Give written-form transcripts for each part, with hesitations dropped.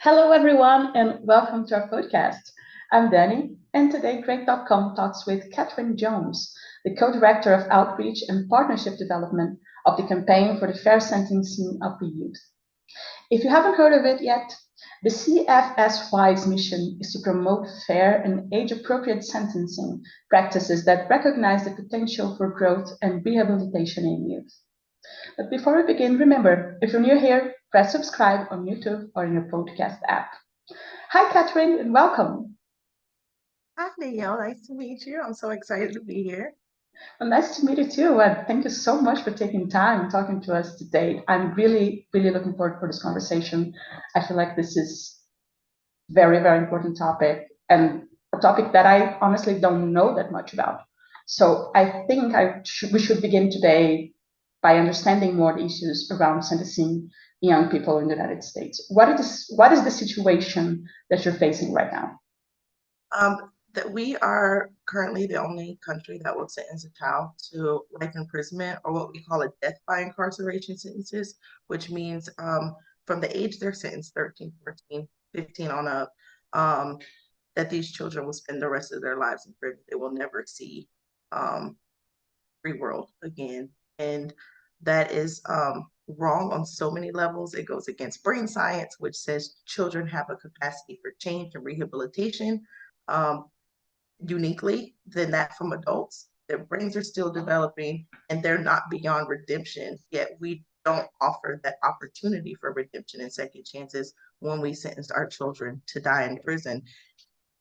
Hello, everyone, and welcome to our podcast. I'm Danny, and today Great.com talks with Catherine Jones, the co director of Outreach and Partnership Development of the Campaign for the Fair Sentencing of the Youth. If you haven't heard of it yet, the CFSY's mission is to promote fair and age appropriate sentencing practices that recognize the potential for growth and rehabilitation in youth. But before we begin, remember, if you're new here, press subscribe on YouTube or in your podcast app. Hi, Catherine, and welcome. Hi, Danielle. Nice to meet you. I'm so excited to be here. Well, nice to meet you too, and thank you so much for taking time and talking to us today. I'm really, really looking forward for this conversation. I feel like this is very, very important topic and a topic that I honestly don't know that much about. So I think we should begin today by understanding more the issues around sentencing young people in the United States. What is the situation that you're facing right now? That we are currently the only country that will sentence a child to life imprisonment, or what we call a death by incarceration sentences, which means from the age they're sentenced, 13, 14, 15 on up, that these children will spend the rest of their lives in prison. They will never see um, free world again. And that is wrong on so many levels. It goes against brain science, which says children have a capacity for change and rehabilitation uniquely than that from adults. Their brains are still developing and they're not beyond redemption, yet we don't offer that opportunity for redemption and second chances when we sentence our children to die in prison,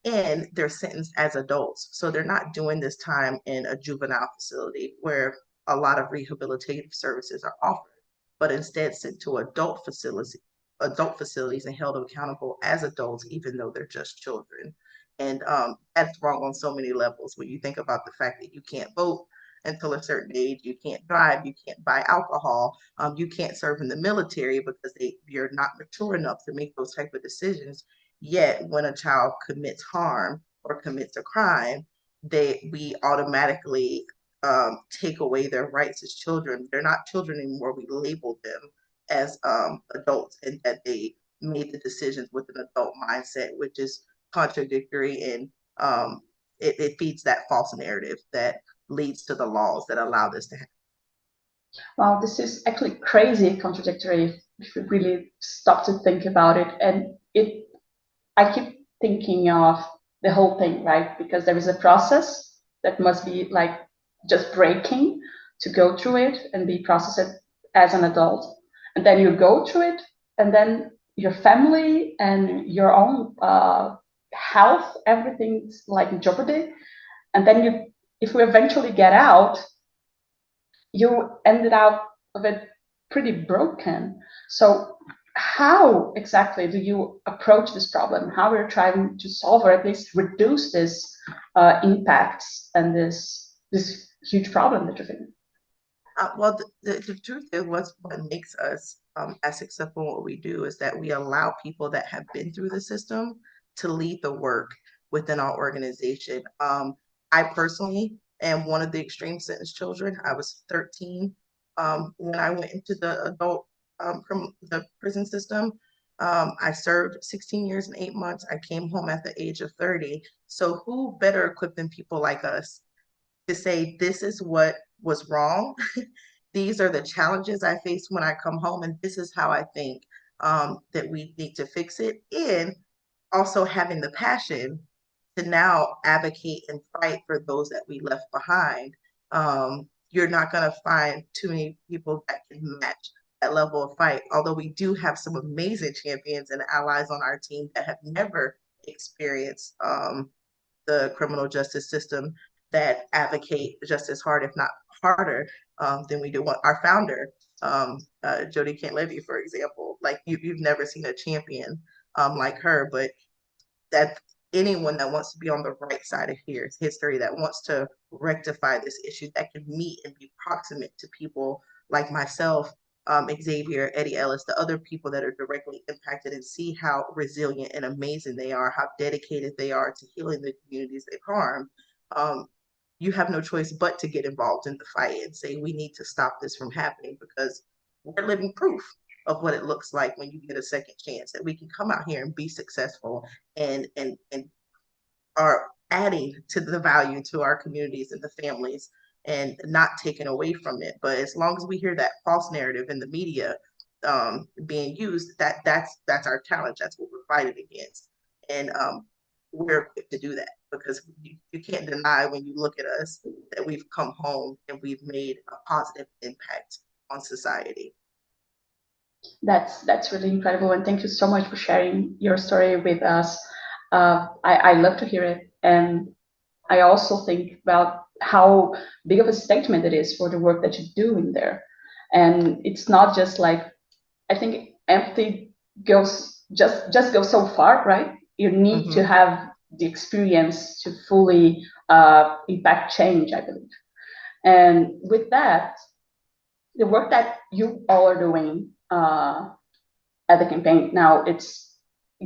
and they're sentenced as adults. So they're not doing this time in a juvenile facility where a lot of rehabilitative services are offered, but instead sent to adult facilities and held accountable as adults, even though they're just children. And that's wrong on so many levels. When you think about the fact that you can't vote until a certain age, you can't drive, you can't buy alcohol, you can't serve in the military because you're not mature enough to make those type of decisions. Yet, when a child commits harm or commits a crime, we automatically take away their rights as children. They're not children anymore. We label them as adults, and that they made the decisions with an adult mindset, which is contradictory, and it feeds that false narrative that leads to the laws that allow this to happen. Well, this is actually crazy contradictory if you really stop to think about it. And I keep thinking of the whole thing, right? Because there is a process that must be like just breaking to go through it and be processed as an adult. And then you go through it, and then your family and your own health, everything's like in jeopardy. And then if we eventually get out, you ended up of it pretty broken. So how exactly do you approach this problem? How are you trying to solve or at least reduce this impacts and this huge problem that you're facing? Well, the truth is, what makes us as successful in what we do is that we allow people that have been through the system to lead the work within our organization. I personally am one of the extreme sentence children. I was 13 when I went into the adult from the prison system. I served 16 years and 8 months. I came home at the age of 30. So who better equipped than people like us to say this is what was wrong. These are the challenges I face when I come home, and this is how I think that we need to fix it. And also having the passion to now advocate and fight for those that we left behind. You're not going to find too many people that can match that level of fight. Although we do have some amazing champions and allies on our team that have never experienced the criminal justice system, that advocate just as hard, if not harder, than we do. Our founder, Jody Kent Levy, for example, like you've never seen a champion like her, but that anyone that wants to be on the right side of history, that wants to rectify this issue, that can meet and be proximate to people like myself, Xavier, Eddie Ellis, the other people that are directly impacted, and see how resilient and amazing they are, how dedicated they are to healing the communities they've harmed. Um, you have no choice but to get involved in the fight and say, we need to stop this from happening, because we're living proof. of what it looks like when you get a second chance, that we can come out here and be successful and are adding to the value to our communities and the families and not taken away from it. But as long as we hear that false narrative in the media being used, that's our challenge. That's what we're fighting against. And we're equipped to do that because you can't deny when you look at us that we've come home and we've made a positive impact on society. That's really incredible, and thank you so much for sharing your story with us. I love to hear it, and I also think about how big of a statement it is for the work that you do in there. And it's not just like, I think empathy goes just goes so far, right? You need to Mm-hmm. have the experience to fully impact change, I believe. And with that, the work that you all are doing at the campaign now, it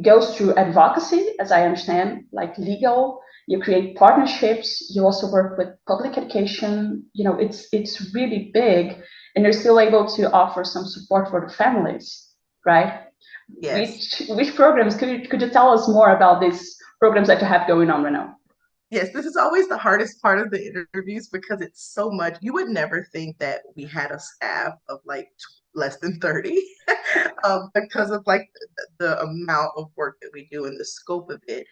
goes through advocacy, as I understand, like legal. You create partnerships. You also work with public education. It's really big, and you're still able to offer some support for the families, right? Yes. Which programs could you tell us more about these programs that you have going on right now? Yes, this is always the hardest part of the interviews because it's so much. You would never think that we had a staff of like less than 30 because of like the amount of work that we do and the scope of it.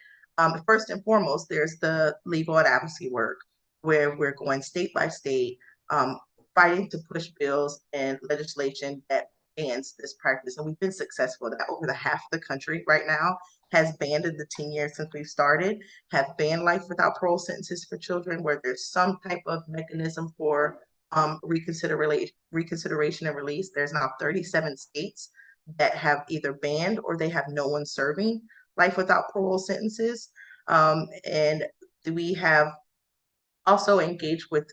First and foremost, there's the legal and advocacy work where we're going state by state, um, fighting to push bills and legislation that bans this practice. And we've been successful that over the half of the country right now has banned in the 10 years since we've started, have banned life without parole sentences for children where there's some type of mechanism for reconsideration and release. There's now 37 states that have either banned or they have no one serving life without parole sentences. And we have also engage with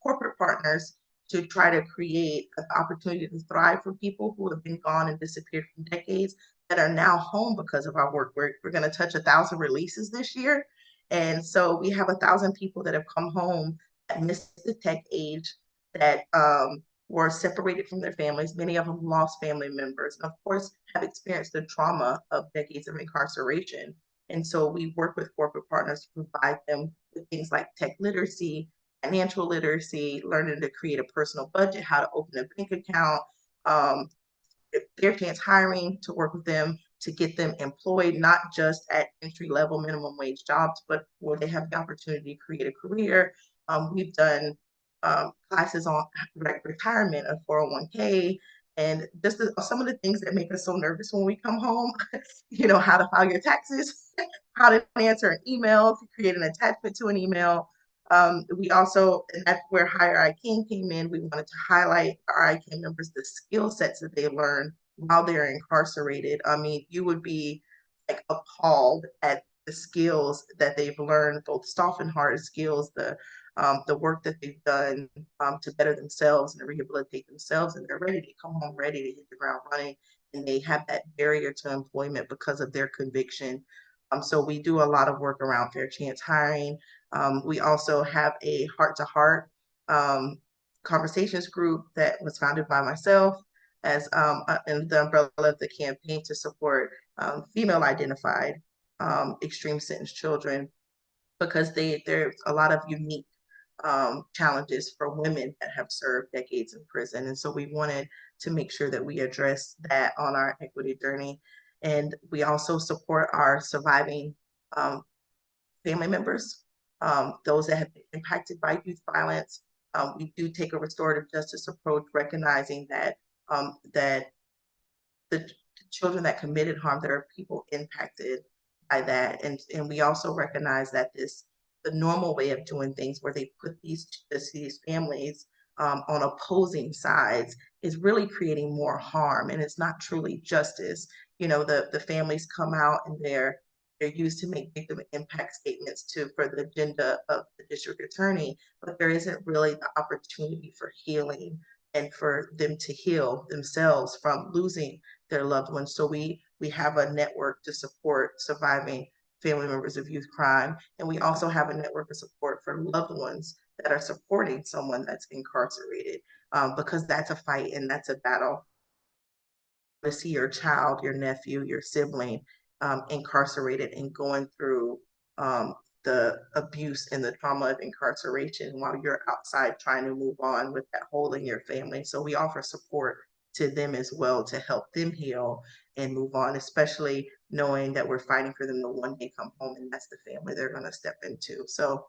corporate partners to try to create an opportunity to thrive for people who have been gone and disappeared for decades that are now home because of our work. We're going to touch 1,000 releases this year. And so we have 1,000 people that have come home that missed the tech age, that were separated from their families. Many of them lost family members, and of course, have experienced the trauma of decades of incarceration. And so we work with corporate partners to provide them with things like tech literacy, financial literacy, learning to create a personal budget, how to open a bank account, um, fair chance hiring to work with them to get them employed, not just at entry level minimum wage jobs, but where they have the opportunity to create a career. We've done classes on retirement of 401k and just some of the things that make us so nervous when we come home, how to file your taxes, how to answer an email, to create an attachment to an email. We also, and that's where Hire ICANN came in. We wanted to highlight our ICANN members, the skill sets that they learn while they're incarcerated. I mean, you would be like appalled at the skills that they've learned, both soft and hard skills, the work that they've done to better themselves and rehabilitate themselves, and they're ready to come home, ready to hit the ground running, and they have that barrier to employment because of their conviction. So we do a lot of work around fair chance hiring. We also have a heart-to-heart conversations group that was founded by myself as in the umbrella of the campaign to support female identified extreme sentence children because there's a lot of unique challenges for women that have served decades in prison. And so we wanted to make sure that we address that on our equity journey. And we also support our surviving um, family members, those that have been impacted by youth violence. We do take a restorative justice approach, recognizing that the children that committed harm, there are people impacted by that. And we also recognize that the normal way of doing things where they put these families on opposing sides is really creating more harm, and it's not truly justice. The families come out and they're used to make victim impact statements for the agenda of the district attorney, but there isn't really the opportunity for healing and for them to heal themselves from losing their loved ones. So we have a network to support surviving family members of youth crime. And we also have a network of support for loved ones that are supporting someone that's incarcerated because that's a fight and that's a battle. to see your child, your nephew, your sibling incarcerated and going through um, the abuse and the trauma of incarceration while you're outside trying to move on with that hole in your family. So we offer support to them as well to help them heal and move on, especially knowing that we're fighting for them to one day come home and that's the family they're going to step into. So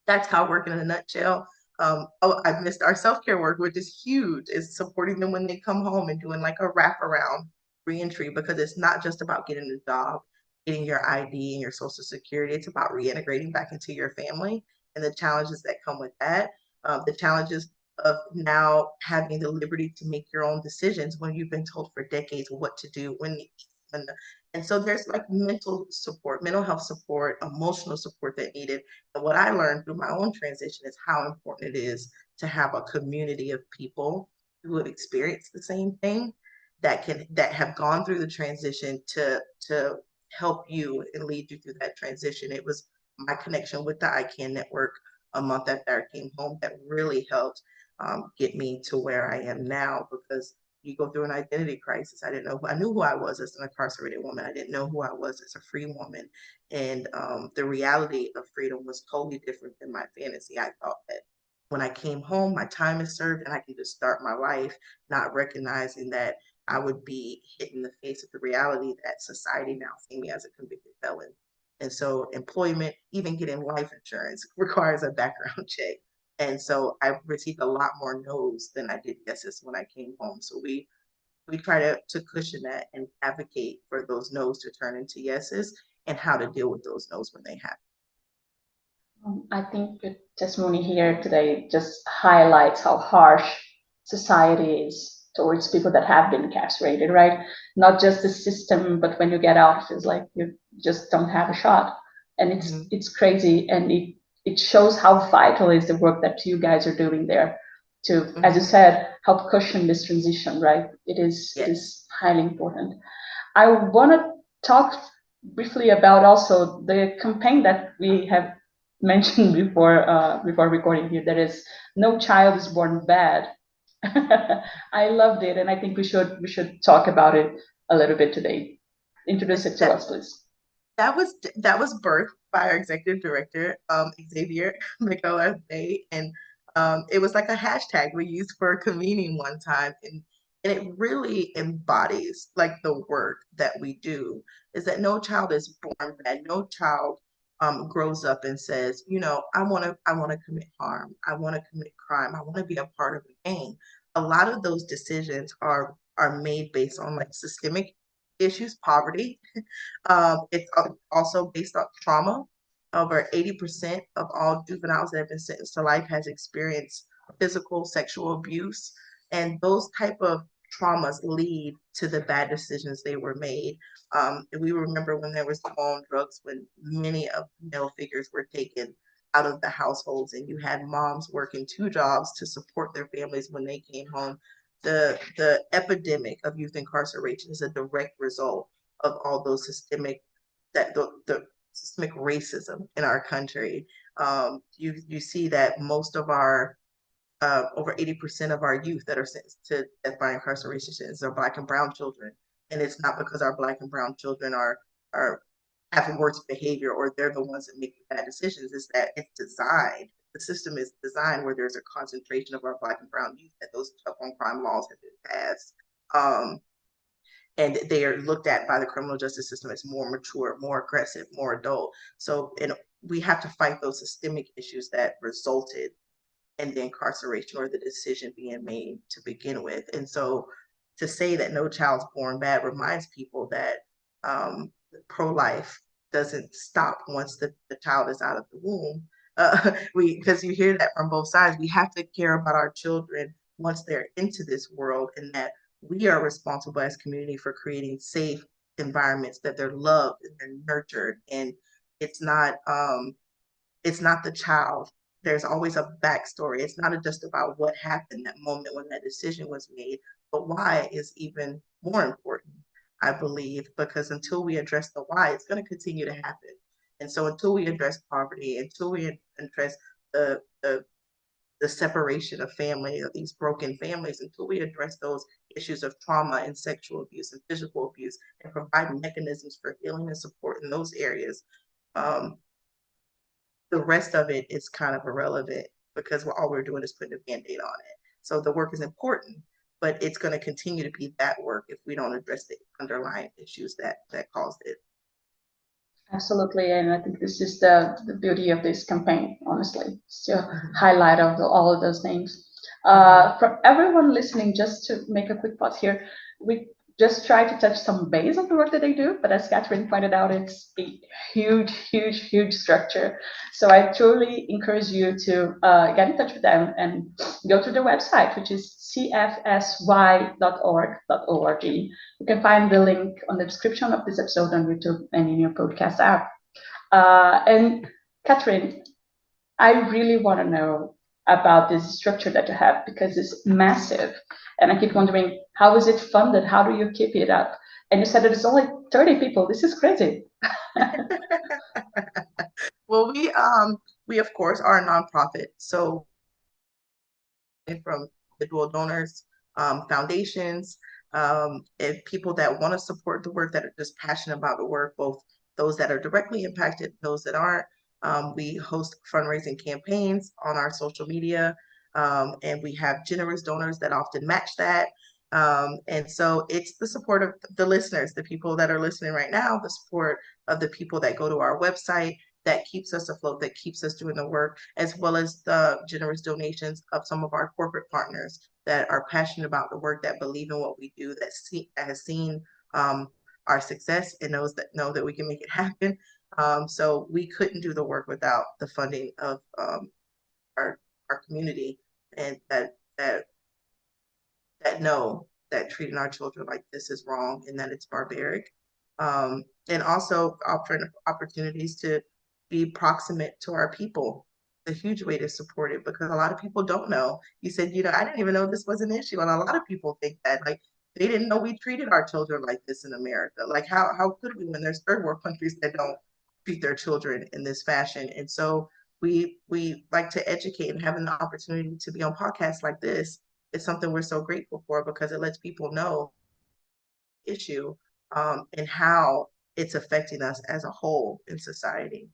that's how I work in a nutshell. Oh, I missed our self-care work, which is huge, is supporting them when they come home and doing like a wraparound reentry because it's not just about getting a job, getting your ID and your social security. It's about reintegrating back into your family and the challenges that come with that. The challenges of now having the liberty to make your own decisions when you've been told for decades what to do, when and so there's like mental support, mental health support, emotional support that needed. And what I learned through my own transition is how important it is to have a community of people who have experienced the same thing that have gone through the transition to help you and lead you through that transition. It was my connection with the ICANN network a month after I came home that really helped get me to where I am now because you go through an identity crisis. I didn't know. I knew who I was as an incarcerated woman. I didn't know who I was as a free woman. And the reality of freedom was totally different than my fantasy. I thought that when I came home, my time is served and I can just start my life, not recognizing that I would be hit in the face of the reality that society now sees me as a convicted felon. And so employment, even getting life insurance requires a background check. And so I received a lot more no's than I did yeses when I came home. So we try to cushion that and advocate for those no's to turn into yeses and how to deal with those no's when they happen. I think your testimony here today just highlights how harsh society is towards people that have been incarcerated, right? Not just the system, but when you get out, it feels like you just don't have a shot. And it's crazy, and it shows how vital is the work that you guys are doing there to, as you said, help cushion this transition, right? It is highly important. I want to talk briefly about also the campaign that we have mentioned before recording here. That is, no child is born bad. I loved it, and I think we should talk about it a little bit today. Introduce it to That us, please. that was birthed by our executive director, Xavier McOlarte, and it was like a hashtag we used for a convening one time, and it really embodies like the work that we do. Is that no child is born bad, no child grows up and says, I want to commit harm, I want to commit crime, I want to be a part of a gang. A lot of those decisions are made based on like systemic issues, poverty, it's also based on trauma. Over 80% of all juveniles that have been sentenced to life has experienced physical, sexual abuse, and those type of traumas lead to the bad decisions they were made. And we remember when there was the war on drugs, when many of male figures were taken out of the households, and you had moms working two jobs to support their families when they came home. The epidemic of youth incarceration is a direct result of all those the systemic racism in our country. You see that most of our over 80% of our youth that are sentenced to death by incarceration are Black and Brown children, and it's not because our Black and Brown children are having worse behavior or they're the ones that make the bad decisions. It's that it's designed. The system is designed where there's a concentration of our Black and Brown youth that those tough on crime laws have been passed. And they are looked at by the criminal justice system as more mature, more aggressive, more adult. So, and we have to fight those systemic issues that resulted in the incarceration or the decision being made to begin with. And so, to say that no child's born bad reminds people that pro-life doesn't stop once the child is out of the womb. Because you hear that from both sides. We have to care about our children once they're into this world, and that we are responsible as community for creating safe environments that they're loved and they're nurtured. And it's not it's not the child. There's always a backstory. It's not just about what happened that moment when that decision was made, but why is even more important, I believe, because until we address the why, it's going to continue to happen. And so until we address poverty, until we address the the separation of family, of these broken families, until we address those issues of trauma and sexual abuse and physical abuse and provide mechanisms for healing and support in those areas. The rest of it is kind of irrelevant because all we're doing is putting a Band-Aid on it. So the work is important, but it's going to continue to be that work if we don't address the underlying issues that caused it. Absolutely, and I think this is the beauty of this campaign, honestly, to highlight all of those things. For everyone listening, just to make a quick pause here, we just try to touch some base of the work that they do, but as Catherine pointed out, it's a huge structure. So I truly encourage you to get in touch with them and go to their website, which is cfsy.org. You can find the link on the description of this episode on YouTube and in your podcast app. And Catherine, I really want to know about this structure that you have because it's massive. And I keep wondering, how is it funded? How do you keep it up? And you said that it's only 30 people. This is crazy. Well, we of course are a nonprofit. So from individual donors, foundations, and people that want to support the work, that are just passionate about the work, both those that are directly impacted, those that aren't. We host fundraising campaigns on our social media, and we have generous donors that often match that. And so it's the support of the listeners, the people that are listening right now, the support of the people that go to our website, that keeps us afloat, that keeps us doing the work, as well as the generous donations of some of our corporate partners that are passionate about the work, that believe in what we do, that has seen our success, and knows that know that we can make it happen. So we couldn't do the work without the funding of our community, and that know that treating our children like this is wrong and that it's barbaric. And also offering opportunities to be proximate to our people, a huge way to support it, because a lot of people don't know. You said, I didn't even know this was an issue. And a lot of people think that, like, they didn't know we treated our children like this in America. Like, how could we, when there's third world countries that don't treat their children in this fashion? And so we like to educate, and having the opportunity to be on podcasts like this is something we're so grateful for, because it lets people know the issue, and how it's affecting us as a whole in society.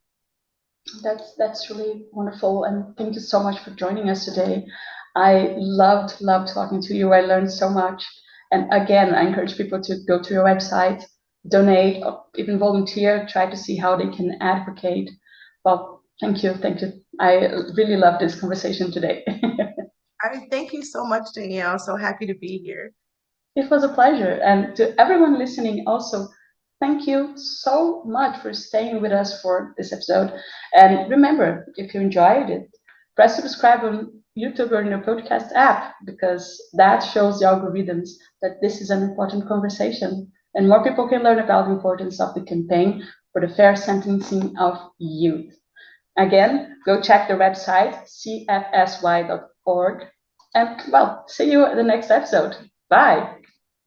That's really wonderful, and thank you so much for joining us today. I loved talking to you. I learned so much, and again, I encourage people to go to your website, donate, or even volunteer. Try to see how they can advocate. Well, thank you. I really loved this conversation today. Thank you so much, Danielle. So happy to be here. It was a pleasure, and to everyone listening, also thank you so much for staying with us for this episode. And remember, if you enjoyed it, press subscribe on YouTube or in your podcast app, because that shows the algorithms that this is an important conversation, and more people can learn about the importance of the campaign for the fair sentencing of youth. Again, go check the website, cfsy.org. And well, see you at the next episode. Bye.